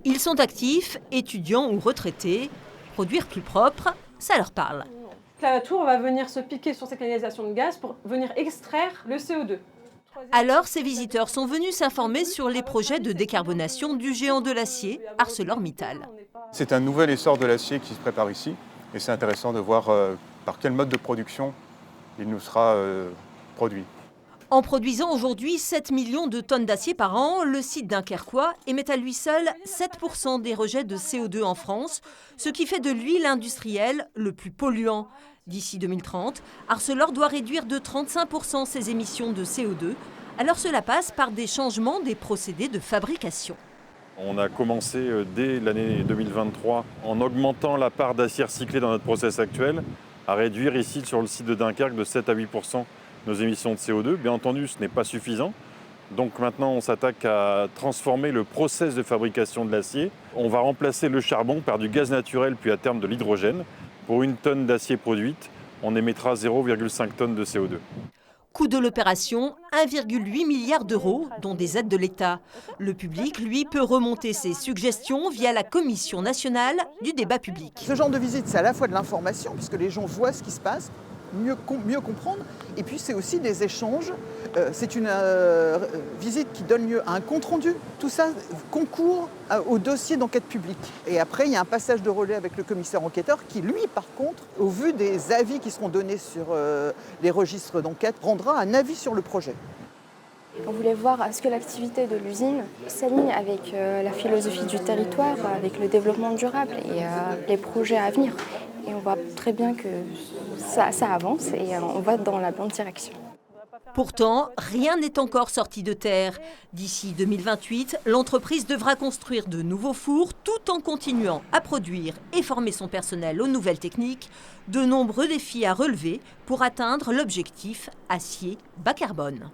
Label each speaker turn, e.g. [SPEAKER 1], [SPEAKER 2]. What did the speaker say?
[SPEAKER 1] Ils sont actifs, étudiants ou retraités. Produire plus propre, ça leur parle.
[SPEAKER 2] La tour va venir se piquer sur ces canalisations de gaz pour venir extraire le CO2.
[SPEAKER 1] Alors, ces visiteurs sont venus s'informer sur les projets de décarbonation du géant de l'acier, ArcelorMittal.
[SPEAKER 3] C'est un nouvel essor de l'acier qui se prépare ici et c'est intéressant de voir par quel mode de production il nous sera produit.
[SPEAKER 1] En produisant aujourd'hui 7 millions de tonnes d'acier par an, le site dunkerquois émet à lui seul 7% des rejets de CO2 en France, ce qui fait de lui l'industriel le plus polluant. D'ici 2030, Arcelor doit réduire de 35% ses émissions de CO2. Alors cela passe par des changements des procédés de fabrication.
[SPEAKER 4] On a commencé dès l'année 2023 en augmentant la part d'acier recyclé dans notre process actuel, à réduire ici sur le site de Dunkerque de 7 à 8% nos émissions de CO2. Bien entendu, ce n'est pas suffisant. Donc maintenant, on s'attaque à transformer le process de fabrication de l'acier. On va remplacer le charbon par du gaz naturel, puis à terme de l'hydrogène. Pour une tonne d'acier produite, on émettra 0,5 tonnes de CO2.
[SPEAKER 1] Coût de l'opération, 1,8 milliard d'euros, dont des aides de l'État. Le public, lui, peut remonter ses suggestions via la Commission nationale du débat public.
[SPEAKER 5] Ce genre de visite, c'est à la fois de l'information, puisque les gens voient ce qui se passe, mieux comprendre, et puis c'est aussi des échanges. C'est une visite qui donne lieu à un compte-rendu. Tout ça concourt au dossier d'enquête publique. Et après, il y a un passage de relais avec le commissaire enquêteur qui, lui, par contre, au vu des avis qui seront donnés sur les registres d'enquête, rendra un avis sur le projet.
[SPEAKER 6] On voulait voir à ce que l'activité de l'usine s'aligne avec la philosophie du territoire, avec le développement durable et les projets à venir. Et on voit très bien que ça avance et on va dans la bonne direction.
[SPEAKER 1] Pourtant, rien n'est encore sorti de terre. D'ici 2028, l'entreprise devra construire de nouveaux fours tout en continuant à produire et former son personnel aux nouvelles techniques. De nombreux défis à relever pour atteindre l'objectif acier bas carbone.